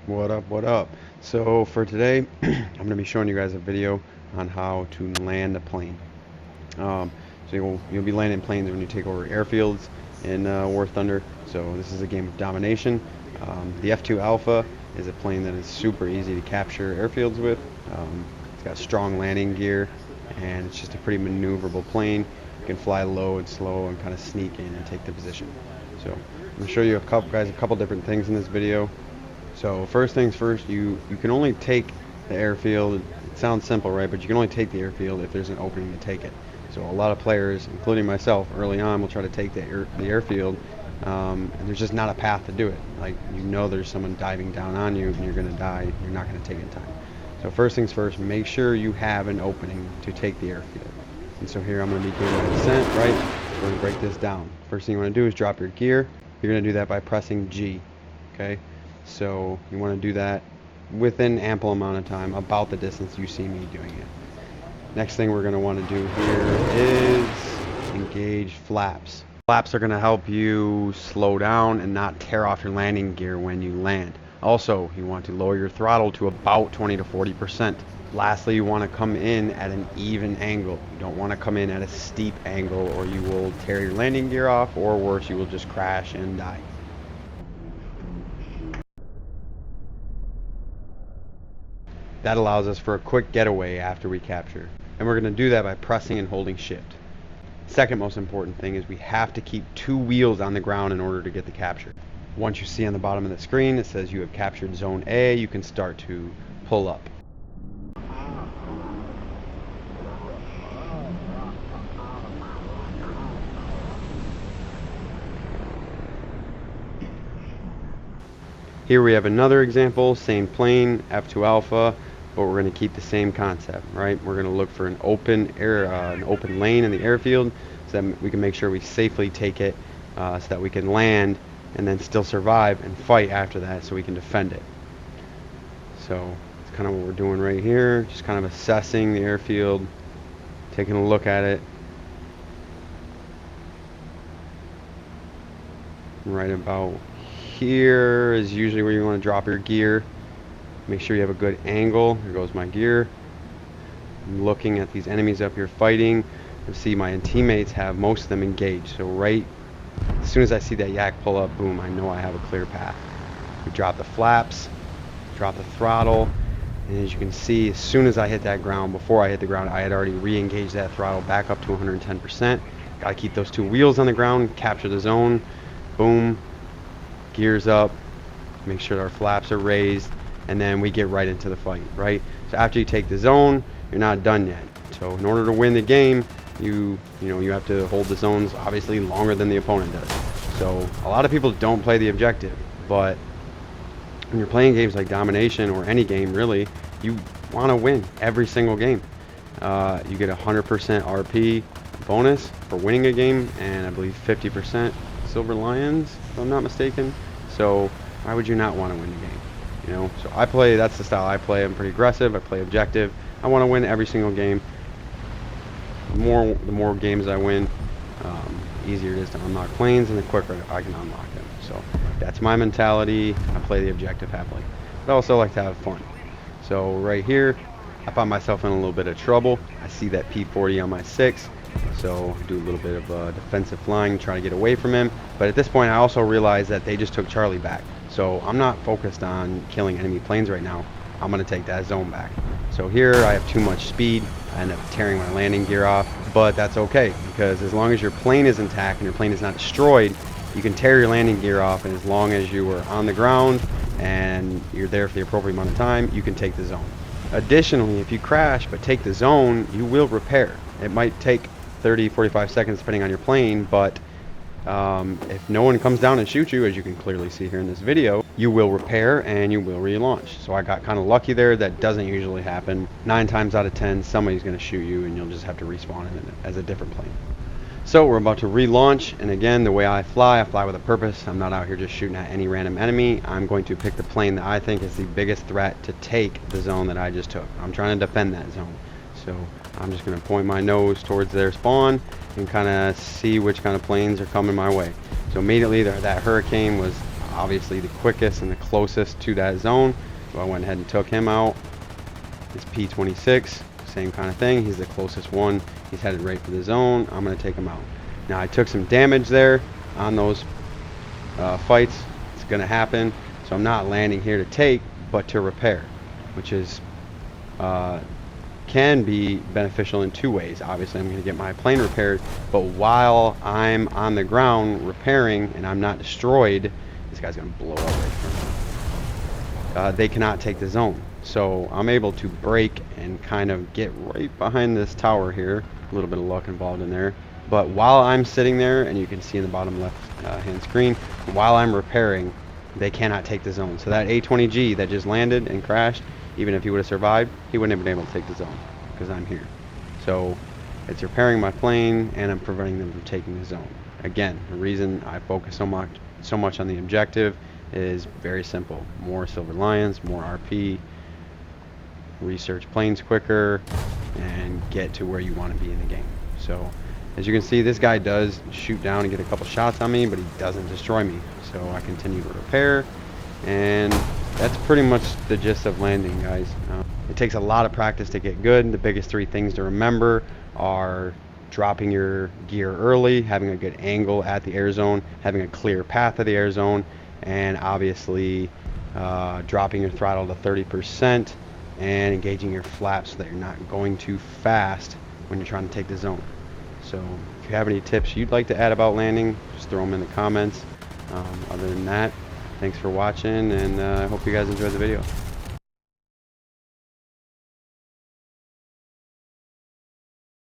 What up, what up? So for today, I'm going to be showing you guys a video on how to land a plane. So you'll be landing planes when you take over airfields in War Thunder. So this is a game of domination. The F2 Alpha is a plane that is super easy to capture airfields with. It's got strong landing gear, and it's just a pretty maneuverable plane. You can fly low and slow and kind of sneak in and take the position. So I'm going to show you a couple different things in this video. So first things first, you can only take the airfield. It sounds simple, right? But you can only take the airfield if there's an opening to take it. So a lot of players, including myself, early on will try to take the airfield, and there's just not a path to do it. Like, there's someone diving down on you and you're going to die. You're not going to take it in time. So first things first, make sure you have an opening to take the airfield. And so here I'm going to be doing my descent, right? We're going to break this down. First thing you want to do is drop your gear. You're going to do that by pressing G, okay? So you want to do that within ample amount of time, about the distance you see me doing it. Next thing we're going to want to do here is engage flaps. Flaps are going to help you slow down and not tear off your landing gear when you land. Also, you want to lower your throttle to about 20 to 40%. Lastly, you want to come in at an even angle. You don't want to come in at a steep angle, or you will tear your landing gear off, or worse, you will just crash and die. That allows us for a quick getaway after we capture. And we're going to do that by pressing and holding shift. Second most important thing is we have to keep two wheels on the ground in order to get the capture. Once you see on the bottom of the screen it says you have captured zone A, you can start to pull up. Here we have another example, same plane, F2 Alpha, but we're going to keep the same concept, right? We're going to look for an open lane in the airfield so that we can make sure we safely take it, so that we can land and then still survive and fight after that so we can defend it. So it's kind of what we're doing right here, just kind of assessing the airfield, taking a look at it. Right about here is usually where you want to drop your gear. Make sure you have a good angle. Here goes my gear. I'm looking at these enemies up here fighting. You'll see my teammates have most of them engaged. So right as soon as I see that yak pull up, boom, I know I have a clear path. We drop the flaps, drop the throttle, and as you can see, as soon as I hit that ground, before I hit the ground, I had already re-engaged that throttle back up to 110%. Gotta keep those two wheels on the ground, capture the zone, boom, gears up, make sure our flaps are raised, and then we get right into the fight, right? So after you take the zone, you're not done yet. So in order to win the game, you have to hold the zones obviously longer than the opponent does. So a lot of people don't play the objective, but when you're playing games like Domination or any game really, you want to win every single game. You get 100% RP bonus for winning a game, and I believe 50% Silver Lions, if I'm not mistaken. So why would you not want to win the game? So that's the style I play. I'm pretty aggressive. I play objective. I want to win every single game. The more games I win, easier it is to unlock planes, and the quicker I can unlock them. So that's my mentality. I play the objective happily, but I also like to have fun. So right here, I found myself in a little bit of trouble. I see that P-40 on my 6, so I do a little bit of defensive flying, trying to get away from him. But at this point, I also realized that they just took Charlie back. So I'm not focused on killing enemy planes right now. I'm going to take that zone back. So here I have too much speed. I end up tearing my landing gear off, but that's okay, because as long as your plane is intact and your plane is not destroyed, you can tear your landing gear off, and as long as you are on the ground and you're there for the appropriate amount of time, you can take the zone. Additionally, if you crash but take the zone, you will repair. It might take 30-45 seconds depending on your plane, but if no one comes down and shoots you, as you can clearly see here in this video, you will repair and you will relaunch. So I got kind of lucky there. That doesn't usually happen. 9 times out of 10, somebody's going to shoot you and you'll just have to respawn in it as a different plane. So we're about to relaunch, and again, the way I fly with a purpose. I'm not out here just shooting at any random enemy. I'm going to pick the plane that I think is the biggest threat to take the zone that I just took. I'm trying to defend that zone. So I'm just going to point my nose towards their spawn and kind of see which kind of planes are coming my way. So immediately that Hurricane was obviously the quickest and the closest to that zone. So I went ahead and took him out. It's P26, same kind of thing. He's the closest one. He's headed right for the zone. I'm going to take him out. Now I took some damage there on those fights. It's going to happen. So I'm not landing here to take, but to repair, which is can be beneficial in two ways. Obviously, I'm going to get my plane repaired, but while I'm on the ground repairing and I'm not destroyed, this guy's going to blow up right from me. They cannot take the zone. So I'm able to break and kind of get right behind this tower here. A little bit of luck involved in there. But while I'm sitting there, and you can see in the bottom left hand screen, while I'm repairing, they cannot take the zone. So that A-20G that just landed and crashed, even if he would have survived, he wouldn't have been able to take the zone because I'm here. So it's repairing my plane and I'm preventing them from taking the zone. Again, the reason I focus so much on the objective is very simple. More Silver Lions, more RP, research planes quicker, and get to where you want to be in the game. So as you can see, this guy does shoot down and get a couple shots on me, but he doesn't destroy me. So I continue to repair, and that's pretty much the gist of landing, guys. It takes a lot of practice to get good. The biggest three things to remember are dropping your gear early, having a good angle at the air zone, having a clear path of the air zone, and obviously dropping your throttle to 30% and engaging your flaps so that you're not going too fast when you're trying to take the zone. So if you have any tips you'd like to add about landing, just throw them in the comments. Other than that, thanks for watching, and I hope you guys enjoyed the video.